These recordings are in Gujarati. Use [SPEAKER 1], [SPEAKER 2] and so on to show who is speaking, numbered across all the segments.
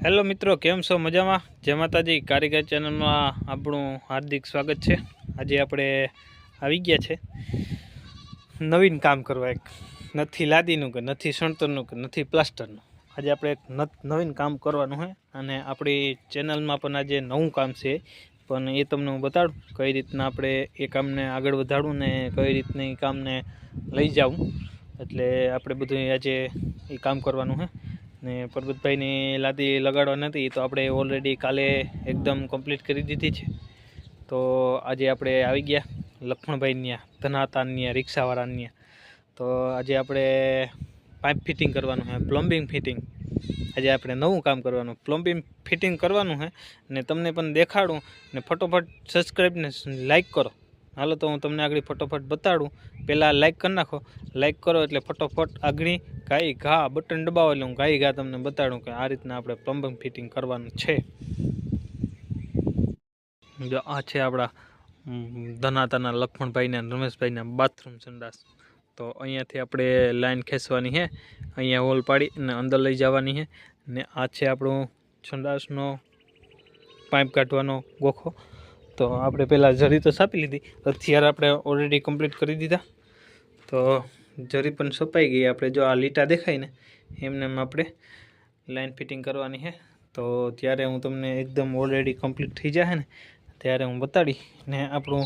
[SPEAKER 1] હેલો મિત્રો, કેમ છો? મજામાં? જય માતાજી. કારીગર ચેનલમાં આપણું હાર્દિક સ્વાગત છે. આજે આપણે આવી ગયા છે નવીન કામ કરવા. એક નથી લાદીનું કે નથી સણતરનું કે નથી પ્લાસ્ટરનું. આજે આપણે એક નવીન કામ કરવાનું છે અને આપણી ચેનલમાં પણ આજે નવું કામ છે, પણ એ તમને હું બતાડું કઈ રીતના આપણે એ કામને આગળ વધારવું ને કઈ રીતના એ કામને લઈ જવું. એટલે આપણે બધું આજે એ કામ કરવાનું છે ને પરબતભાઈની લાદી લગાડવા નથી તો આપણે ઓલરેડી કાલે એકદમ કમ્પ્લીટ કરી દીધી છે. તો આજે આપણે આવી ગયા લક્ષ્મણભાઈની ધનાતાની રિક્ષાવાળાની. તો આજે આપણે પાઇપ ફિટિંગ કરવાનું છે, પ્લમ્બિંગ ફિટિંગ. આજે આપણે નવું કામ કરવાનું, પ્લમ્બિંગ ફિટિંગ કરવાનું છે ને તમને પણ દેખાડું ને ફટોફટ સબસ્ક્રાઈબ ને લાઈક કરો. હાલો તો હું તમને આગળ ફટોફટ બતાડું. પહેલાં લાઈક કરી નાખો, લાઈક કરો એટલે ફટોફટ આગળ ગાઈ ઘા બટન દબાવો એટલે હું ગાઈ ઘા તમને બતાડું કે આ રીતના આપણે પ્લમ્બિંગ ફિટિંગ કરવાનું છે. જો આ છે આપણા ધનાતાના લક્ષ્મણભાઈના રમેશભાઈના બાથરૂમ સંડાસ. તો અહીંયાથી આપણે લાઈન ખેંચવાની છે, અહીંયા હોલ પાડી અને અંદર લઈ જવાની છે ને આ છે આપણું સંડાસનો પાઇપ કાઢવાનો ગોખો. તો આપણે પહેલાં જરી તો છાપી લીધી, હથિયાર આપણે ઓલરેડી કમ્પ્લીટ કરી દીધા. તો જરી પણ છપાઈ ગઈ. આપણે જો આ લીટા દેખાય ને એમને આપણે લાઈન ફિટિંગ કરવાની છે. તો ત્યારે હું તમને એકદમ ઓલરેડી કમ્પ્લીટ થઈ જાય ને ત્યારે હું બતાડી ને આપણું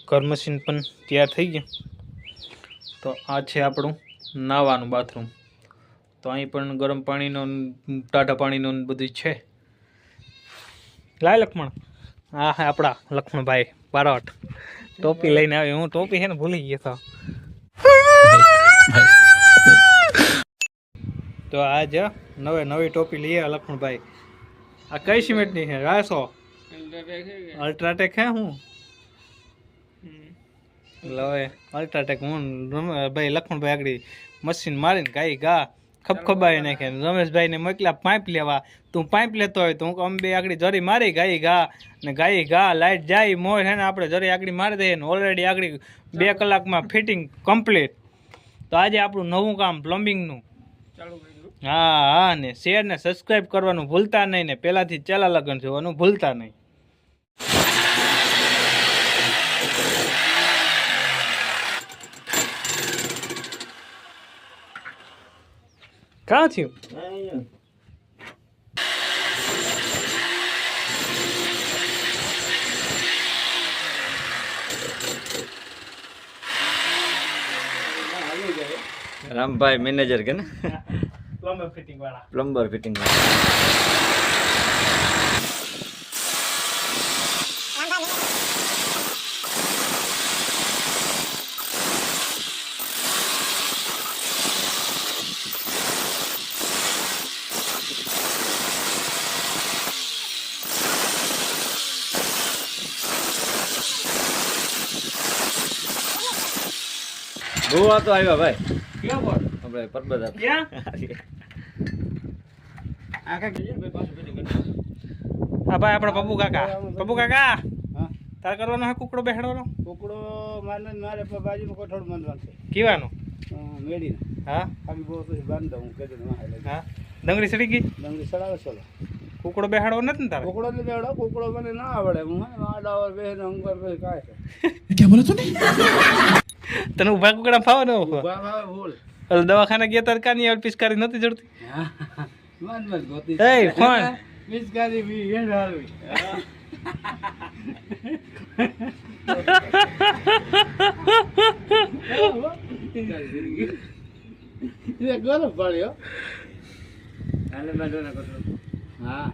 [SPEAKER 1] ઘર મશીન પણ તૈયાર થઈ ગયું. તો આ છે આપણું નાવાનું બાથરૂમ. તો અહીં પણ ગરમ પાણીનો ટાઢા પાણીનો બધું છે. લાય લક્ષ્મણ, હા હા આપણા લક્ષ્મણભાઈ બારોટ ટોપી લઈને આવ્યો. હું ટોપી છે ને ભૂલી ગયો તો. તો આજ નવી ટોપી લઈએ લક્ષ્મણભાઈ. આ કઈ સિમેન્ટની છે? રાસો અલ્ટ્રાટેક હે? હું લવે અલ્ટ્રાટેક. હું ભાઈ લક્ષ્મણભાઈ આગળ મશીન મારીને ગાઈ ગા ખબખબાવી નાખે. રમેશભાઈને મોકલ્યા પાઇપ લેવા. તું પાઇપ લેતો હોય તો હું અમે બે આગળ જરી મારી ગાઈ ઘા ને ગાઈ ઘા લાઈટ જાય મોર છે ને આપણે જરી આગળ મારી દઈએ ને ઓલરેડી આગળ 2 કલાકમાં ફિટિંગ કમ્પ્લીટ. તો આજે આપણું નવું કામ પ્લમ્બિંગનું ચાલુ કર્યું. હા ને શેર ને સબસ્ક્રાઈબ કરવાનું ભૂલતા નહીં ને પહેલાંથી ચેલા લગન જોવાનું ભૂલતા નહીં. કાં થયું?
[SPEAKER 2] રામભાઈ મેનેજર કે ને
[SPEAKER 1] પ્લમ્બર ફિટિંગ વાળા.
[SPEAKER 2] પ્લમ્બર ફિટિંગ ગોવા તો આવ્યા ભાઈ.
[SPEAKER 1] ક્યાં બોલ?
[SPEAKER 2] આપણે પરબત
[SPEAKER 1] ક્યાં? હા ભાઈ આપણા પપ્પુ કાકા. પપ્પુ કાકા તાર કરવાનો હે કુકડો બેહાડવાનો?
[SPEAKER 3] કુકડો મારે બાજુનું કોઠોડ બાંધવાનું છે.
[SPEAKER 1] કેવાનું?
[SPEAKER 3] મેળીને.
[SPEAKER 1] હા
[SPEAKER 3] ખાલી બહુ પછી બાંધ દઉં કે
[SPEAKER 1] હા ડંગળી સડી ગઈ.
[SPEAKER 3] ડંગળી સડાવે ચલો.
[SPEAKER 1] કુકડો બેહાડવો નથી ને તારે?
[SPEAKER 3] કુકડો ને બેવડો. કુકડો મને ના આવડે. હું આડાવર બેહીને અંગર બેહી કાય છે.
[SPEAKER 1] ક્યાં બોલો તું? તને ઉભા કુકડા ફાવે ને?
[SPEAKER 3] ઉભા ભાવે ભૂલ.
[SPEAKER 1] દવાખાને ગયા તાર કાની યાર પિચકારી નથી જડતી?
[SPEAKER 3] મત ગોતી.
[SPEAKER 1] એ ફોન
[SPEAKER 3] પિચકારી બી હેડ હાલવી. એ ગરમ પડ્યો.
[SPEAKER 2] આને બાંધો ના કરો.
[SPEAKER 3] હા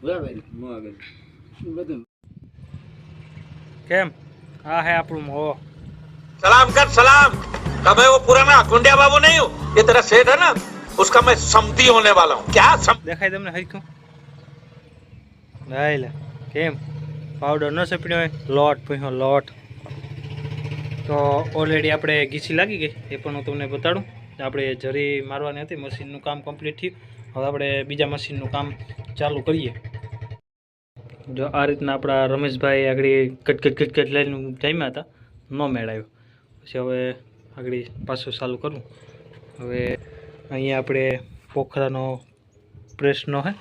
[SPEAKER 3] બરાબર. હું આગળ બધું
[SPEAKER 1] કેમ? હા હે આપણું મો.
[SPEAKER 4] सलाम कर सलाम। कब है वो पुराना कुंडिया बाबू नहीं हूँ, ये तेरा सेठ है ना, उसका मैं समधी होने वाला हूँ। क्या
[SPEAKER 1] દેખાય તમને હરખું? લાય લે. કેમ પાવડર ન સપડ્યો હોય? લોટ પૂછ્યો લોટ. તો ઓલરેડી આપણે ઘીસી લાગી ગઈ એ પણ હું તમને બતાડું. આપણે જરી મારવાની હતી, મશીનનું કામ કમ્પ્લીટ થયું. હવે આપણે બીજા મશીનનું કામ ચાલુ કરીએ. જો આ રીતના આપણા રમેશભાઈ આગળ કટકટ લઈને જમ્યા હતા, ન મેળાવ્યો. પછી હવે આગળ પાછું ચાલુ કરવું. હવે અહીંયા આપણે પોખરાનો પ્રેસનો હે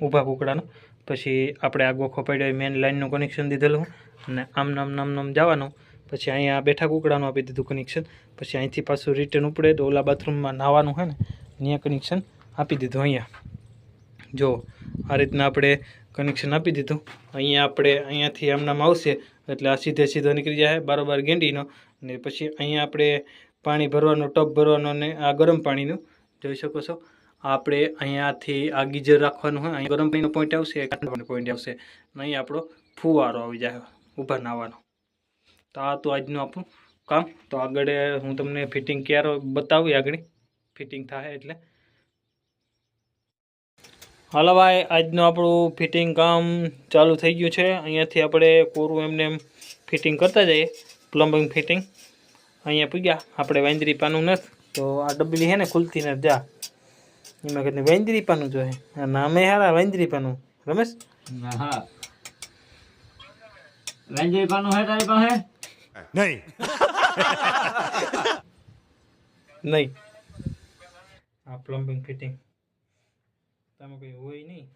[SPEAKER 1] ઊભા કુકડાનો. પછી આપણે આ ગોખો પડ્યો મેન લાઇનનું કનેક્શન દીધેલું અને આમ નામ જવાનું. પછી અહીંયા બેઠા કુકડાનું આપી દીધું કનેક્શન. પછી અહીંથી પાછું રિટર્ન ઉપડે તો ઓલા બાથરૂમમાં નાહવાનું હોય ને ત્યાં કનેક્શન આપી દીધું. અહીંયા જો આ રીતના આપણે કનેક્શન આપી દીધું. અહીંયાથી આમ નામ આવશે એટલે આ સીધો નીકળી જાય બારોબાર ગેંડીનો. ને પછી અહીંયા આપણે પાણી ભરવાનું, ટબ ભરવાનું અને આ ગરમ પાણીનું જોઈ શકો છો. આપણે અહીંયાથી આ ગીઝર રાખવાનું હોય. અહીં ગરમ પાણીનો પોઈન્ટ આવશે, ઠંડા પોઈન્ટ આવશે. અને અહીં આપણો ફુવારો આવી જાય ઊભા નાહવાનો. તો આ તો આજનું આપણું કામ. તો આગળ હું તમને ફિટિંગ ક્યારે બતાવી, આગળ ફિટિંગ થાય એટલે. હાલો ભાઈ, આજનું આપણું ફિટિંગ કામ ચાલુ થઈ ગયું છે. અહીંયાથી આપણે કોરું એમને ફિટિંગ કરતા જઈએ, પ્લમ્બિંગ ફિટિંગ. અહીંયા પૂગ્યા આપણે વાંદરી પાનું નથી તો આ ડબલી છે ને ખુલતી નથી. જા એમાં કહીને વાંદરી પાનું જોઈએ. નામે હારા વાંદરી પાનું. રમેશ
[SPEAKER 2] હા વેંજરી પાનું હે તારી પાસે?
[SPEAKER 1] નહીં. આ પ્લમ્બિંગ ફિટિંગ તમે કઈ હોય નહીં.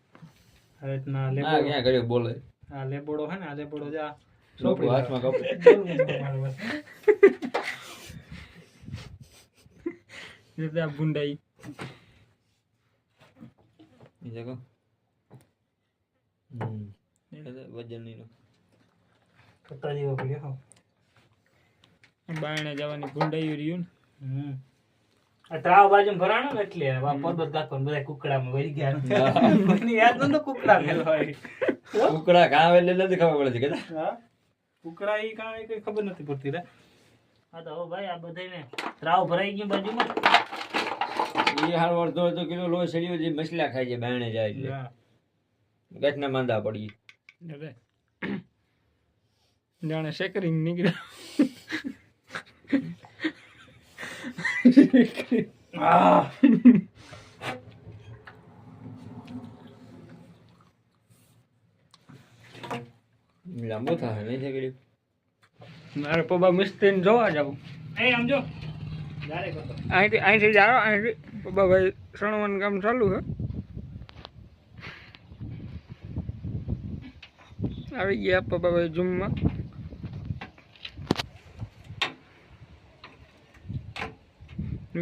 [SPEAKER 1] આ રીતના
[SPEAKER 2] ના ક્યાં કર્યો બોલે.
[SPEAKER 1] આ લેબોડો હે ને, આ લેબોડો જા
[SPEAKER 2] લોકો હાથમાં કપડે
[SPEAKER 1] ગુંડાઈ
[SPEAKER 2] ઈ જગો વજન ની
[SPEAKER 1] પત્તા જેવો પડ્યો.
[SPEAKER 5] બાયણે જવાની ગુંડાઈ રહ્યું
[SPEAKER 1] ને આ ત્રાવ બાજુ ભરાણો ને એટલે પર્વત ગાતો બધા કુકડામાં વળી ગયા. મને યાદ નતો કુકડા મેલો હોય.
[SPEAKER 2] કુકડા કાં એટલે નથી ખબર પડે છે કે
[SPEAKER 1] હા કુકડા ઈ કાંઈ કઈ ખબર નથી પડતી રે. હા તો ભાઈ આ બધાને ત્રાવ ભરાઈ ગયું બાજુમાં.
[SPEAKER 2] ઈ હાલ અડધો અડધો કિલો લોહી સડ્યો જે મસલા ખાય છે બાયણે જાય એટલે ગાંઠના માંદા પડી.
[SPEAKER 5] જાણે શેકરિંગ નીકળ્યા.
[SPEAKER 2] લાંબુ થાય નહીં છે કે
[SPEAKER 5] મારે પપ્પા મિસ્ત્રી જોવા જાવ.
[SPEAKER 1] આમ જો
[SPEAKER 5] અહીંથી જાઓ. અહીંથી પપ્પા ભાઈ સણવાનું કામ ચાલુ છે. આવી ગયા પપ્પા ભાઈ જુમમાં.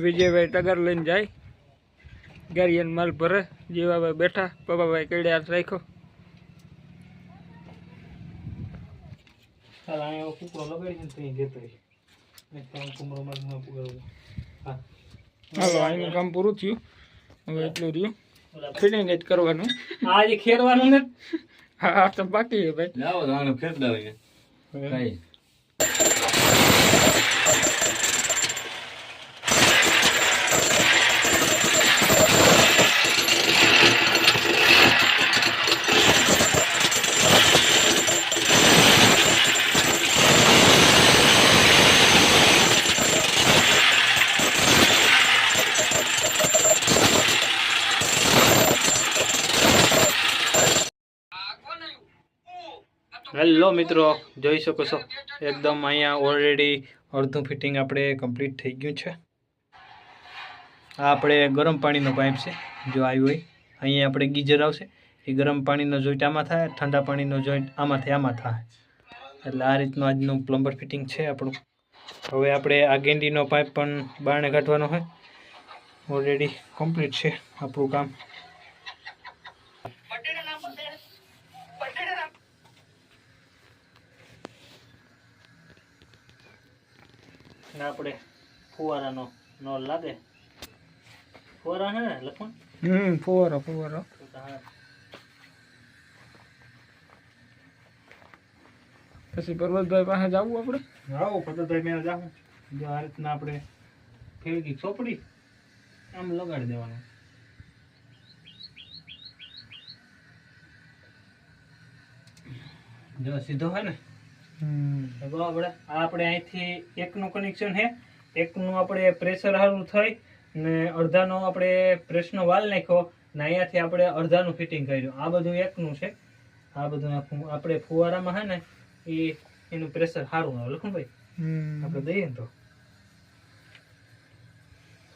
[SPEAKER 5] વિજયભાઈ ટગર લઈને જાય, ગાડીયાન માલ ભરે. જીવાભાઈ બેઠા, પપ્પાભાઈ કેડે હાથ રાખ્યો.
[SPEAKER 1] ચાલ અહીંયા કુકડો લગાડી ને ત્યાં જતો રહી. કુમરો માં પુગાડું. હા
[SPEAKER 5] હાલો અહીંનું કામ પૂરું થયું. હવે એટલું રહ્યું ફિટિંગ જ કરવાનું.
[SPEAKER 1] આ જે ખેરવાનું ને
[SPEAKER 5] હા તો બાકી છે ભાઈ.
[SPEAKER 2] લાવો તો આને ફેર દાવે કઈ
[SPEAKER 1] હેલો મિત્રો, જોઈ શકો છો એકદમ અહીંયા ઓલરેડી અડધું ફિટિંગ આપણે કમ્પ્લીટ થઈ ગયું છે. આ આપણે ગરમ પાણીનો પાઇપ છે જો આવ્યું હોય. અહીંયા આપણે ગીઝર આવશે. એ ગરમ પાણીનો જોઈન્ટ આમાં થાય, ઠંડા પાણીનો જોઈન્ટ આમાંથી આમાં થાય. એટલે આ રીતનું આજનું પ્લમ્બર ફિટિંગ છે આપણું. હવે આપણે આ ગેંડીનો પાઇપ પણ બારણે કાઢવાનો હોય. ઓલરેડી કમ્પ્લીટ છે આપણું કામ. આપણે ફુવારાનો નળ લાગે. ફુવારા હે ને લખણ?
[SPEAKER 5] ફુવારો. પછી પર્વતભાઈ પાસે જવું આપણે.
[SPEAKER 1] આવો પદ્ધતિ મેં જાઉં. જો આ રીતના આપણે ફેરકી ચોપડી આમ લગાડી દેવાનું. જો સીધો હોય ને આપણે અહીંથી એકનું કનેક્શન છે. એકનું આપણે પ્રેશર સારું થઈ ને અડધાનો આપણે પ્રેસનો વાલ નાખ્યો ને અહીંયાથી આપણે અડધાનું ફિટિંગ કર્યું. આ બધું એકનું છે. આ બધું આપણે ફુવારામાં છે ને એનું પ્રેશર સારું આવે. લખું ભાઈ આપણે દઈએ ને તો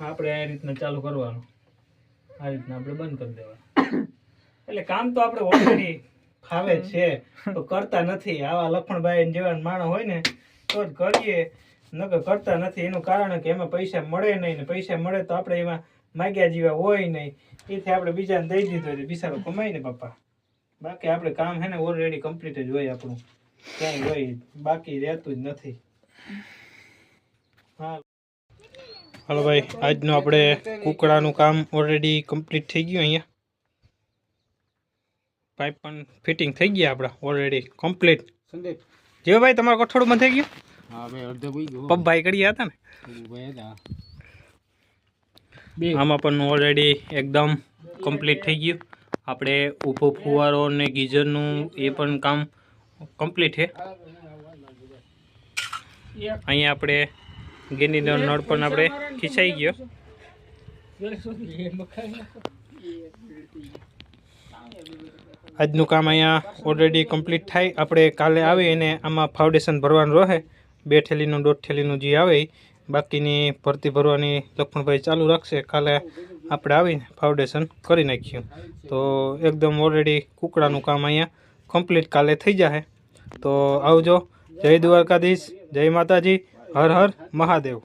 [SPEAKER 1] આપણે આ રીતના ચાલુ કરવાનું, આ રીતના આપણે બંધ કરી દેવાનું. એટલે કામ તો આપણે ઓલરેડી ફાવે જ છે તો કરતા નથી. આવા લખણભાઈ જેવા માણસ હોય ને તો જ કરીએ, નકર કરતા નથી. એનું કારણ કે એમાં પૈસા મળે નહીં ને પૈસા મળે તો આપણે એમાં માગ્યા જેવા હોય નહીં, એથી આપણે બીજાને દઈ દીધો એટલે બિચારો કમાય ને બાપા. બાકી આપણે કામ છે ને ઓલરેડી કમ્પ્લીટ જ હોય આપણું, ક્યાંય હોય બાકી રહેતું જ નથી. હા હાલો ભાઈ, આજનું આપણે કુકડાનું કામ ઓલરેડી કમ્પ્લીટ થઈ ગયું. અહીંયા પાઇપ પણ ફિટિંગ થઈ ગયા આપણા ઓલરેડી કમ્પ્લીટ. જેવો ભાઈ તમારું કઠોળમાં થઈ ગયું?
[SPEAKER 3] હા ભાઈ અડધો પી ગયો.
[SPEAKER 1] પપ્પાઈ કરી હતા ને આમાં પણ ઓલરેડી એકદમ કમ્પ્લીટ થઈ ગયું. આપણે ઊભો ફુવારો અને ગીઝરનું એ પણ કામ કમ્પ્લીટ છે. અહીંયા આપણે ગેનીનો નળ પણ આપણે ખીચાઈ ગયો. આજનું કામ અહીંયા ઓલરેડી કમ્પ્લીટ થાય. આપણે કાલે આવી અને આમાં ફાઉન્ડેશન ભરવાનું રહે. 2 થેલીનું 1.5 થેલીનું જે આવે બાકીની ભરતી ભરવાની લક્ષ્મણભાઈ ચાલુ રાખશે. કાલે આપણે આવીને ફાઉન્ડેશન કરી નાખ્યું તો એકદમ ઓલરેડી કુકડાનું કામ અહીંયા કમ્પ્લીટ કાલે થઈ જશે. તો આવજો. જય દ્વારકાધીશ, જય માતાજી, હર હર મહાદેવ.